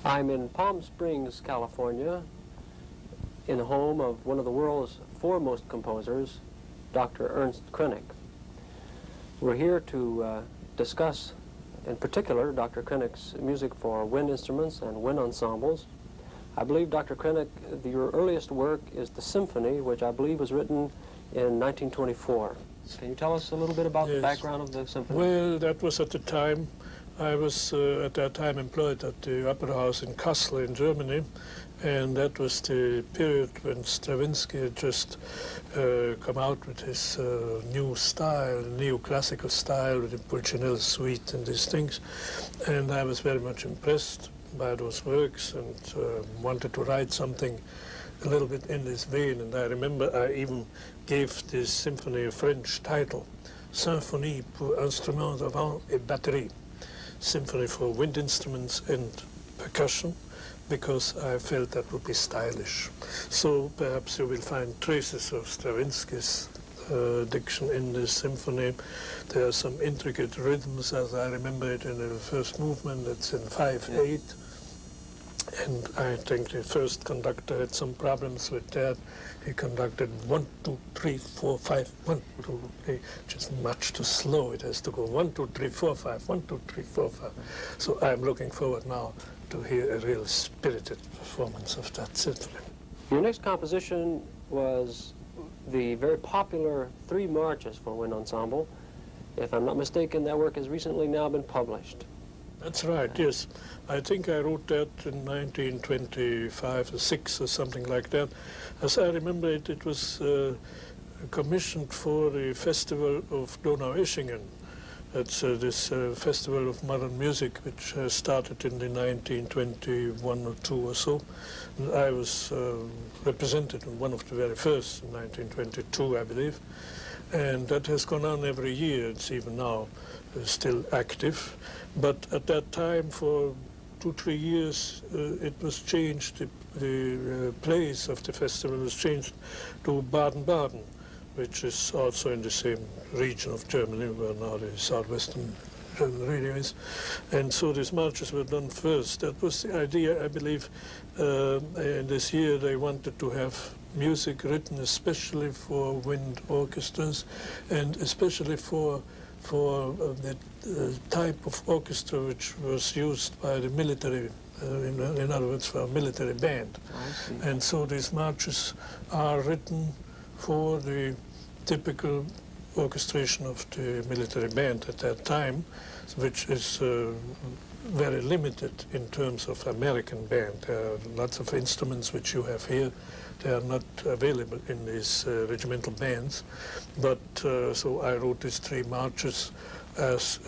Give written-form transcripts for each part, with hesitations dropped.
I'm in Palm Springs, California, in the home of one of the world's foremost composers, Dr. Ernst Krenek. We're here to discuss, in particular, Dr. Krenek's music for wind instruments and wind ensembles. I believe, Dr. Krenek, your earliest work is the symphony, which I believe was written in 1924. Can you tell us a little bit about the background of the symphony? Well, that was at the time. I was at that time employed at the Opera House in Kassel in Germany, and that was the period when Stravinsky had just come out with his new style, neoclassical style, with the Pulcinella suite and these things. And I was very much impressed by those works and wanted to write something a little bit in this vein. And I remember I even gave this symphony a French title, Symphonie pour instruments à vent et batterie, Symphony for wind instruments and percussion, because I felt that would be stylish. So perhaps you will find traces of Stravinsky's diction in this symphony. There are some intricate rhythms, as I remember it in the first movement. It's in 5/8. And I think the first conductor had some problems with that. He conducted 1, 2, 3, 4, 5, 1, 2, 3, which is much too slow. It has to go 1, 2, 3, 4, 5, 1, 2, 3, 4, 5. So I'm looking forward now to hear a real spirited performance of that symphony. Your next composition was the very popular Three Marches for Wind Ensemble. If I'm not mistaken, that work has recently now been published. That's right, yes. I think I wrote that in 1925 or 6 or something like that. As I remember it, it was commissioned for the Festival of Donaueschingen. That's this Festival of Modern Music, which started in the 1921 or 2 or so. And I was represented in one of the very first, in 1922, I believe. And that has gone on every year. It's even now still active. But at that time, for 2-3 years, it was changed. The place of the festival was changed to Baden-Baden, which is also in the same region of Germany, where now the southwestern German radio is. And so these marches were done first. That was the idea, I believe. In this year, they wanted to have music written especially for wind orchestras, and especially for the type of orchestra which was used by the military, in other words, for a military band. And so these marches are written for the typical orchestration of the military band at that time, which is very limited in terms of American band. There are lots of instruments which you have here. They are not available in these regimental bands. But so I wrote these three marches as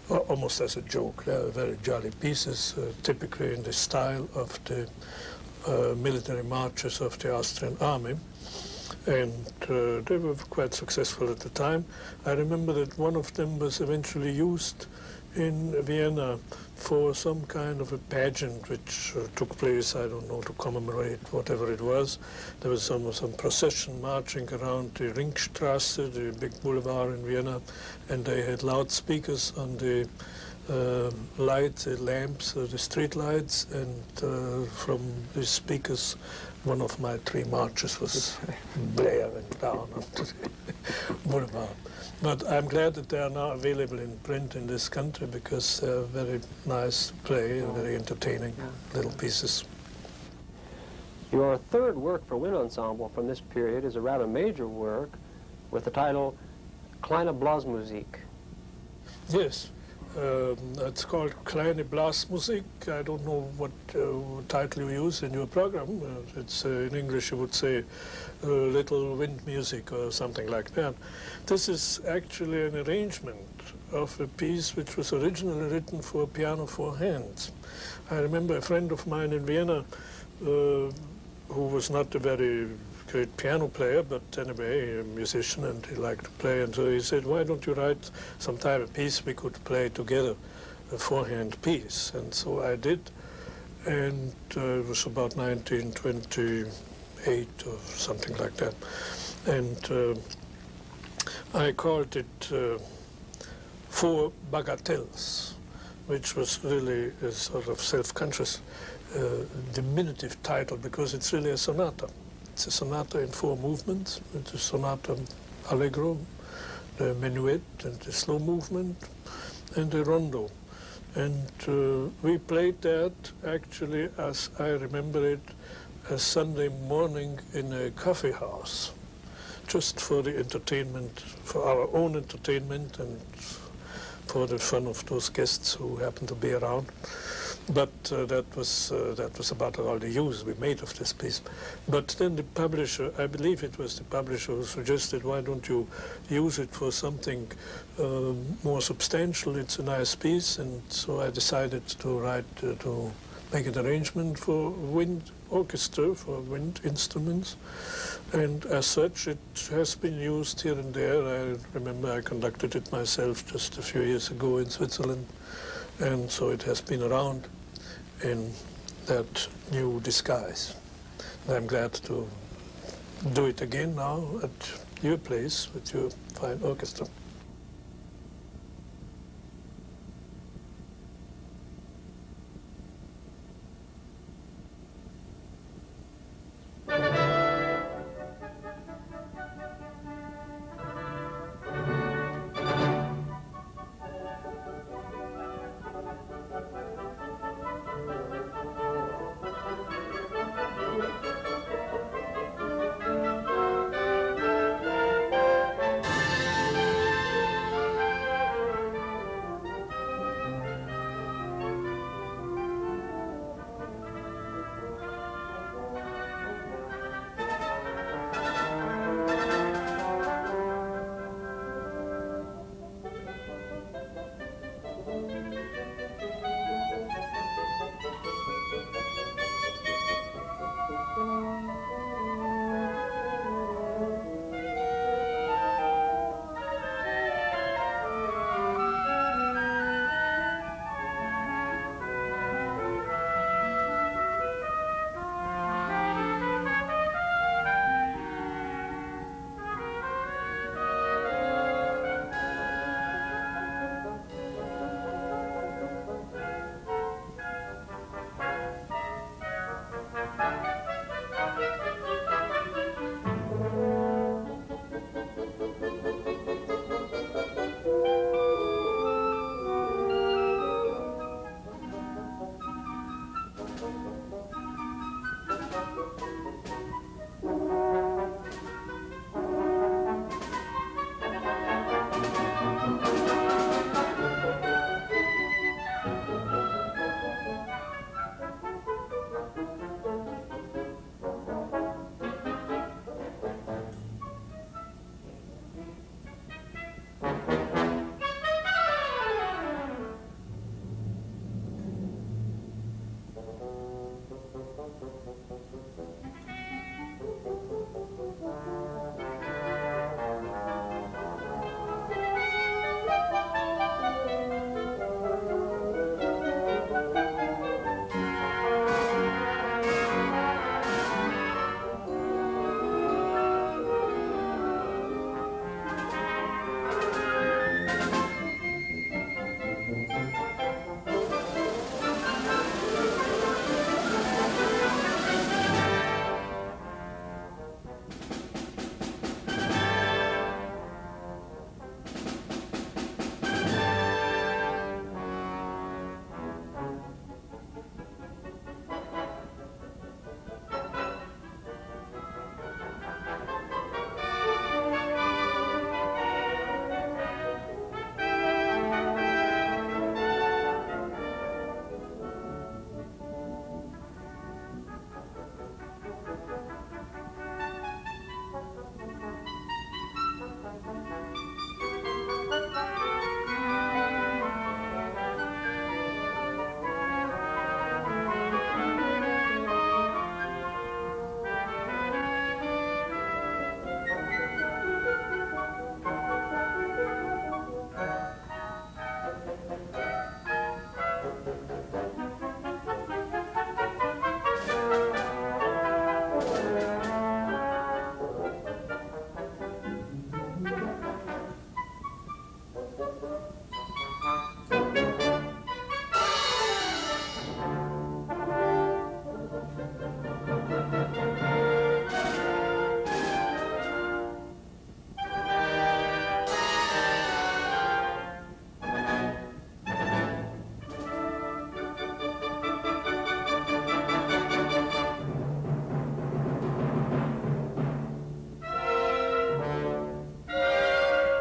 almost as a joke. They are very jolly pieces, typically in the style of the military marches of the Austrian army. And they were quite successful at the time. I remember that one of them was eventually used in Vienna for some kind of a pageant which took place, I don't know, to commemorate whatever it was. There was some procession marching around the Ringstrasse, the big boulevard in Vienna, and they had loudspeakers on the lights, the lamps, the street lights, and from the speakers, one of my three marches was blaring down onto the boulevard. But I'm glad that they are now available in print in this country, because they're very nice to play and very entertaining little pieces. Your third work for wind ensemble from this period is a rather major work with the title Kleine Blasmusik. Yes. It's called Kleine Blasmusik. I don't know what title you use in your program. It's in English you would say little wind music or something like that. This is actually an arrangement of a piece which was originally written for piano four hands. I remember a friend of mine in Vienna who was not a very great piano player, but anyway, a musician, and he liked to play. And so he said, why don't you write sometime a piece we could play together, a four-hand piece? And so I did, and it was about 1928 or something like that. And I called it Four Bagatelles, which was really a sort of self-conscious diminutive title, because it's really a sonata. It's a sonata in 4 movements, with the sonata allegro, the minuet, and the slow movement, and the rondo. And we played that, actually, as I remember it, a Sunday morning in a coffee house, just for the entertainment, for our own entertainment and for the fun of those guests who happened to be around. But that was about all the use we made of this piece. But then the publisher, I believe it was the publisher, who suggested, why don't you use it for something more substantial? It's a nice piece. And so I decided to make an arrangement for wind orchestra, for wind instruments. And as such, it has been used here and there. I remember I conducted it myself just a few years ago in Switzerland. And so it has been around in that new disguise. And I'm glad to do it again now at your place with your fine orchestra.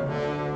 Thank you.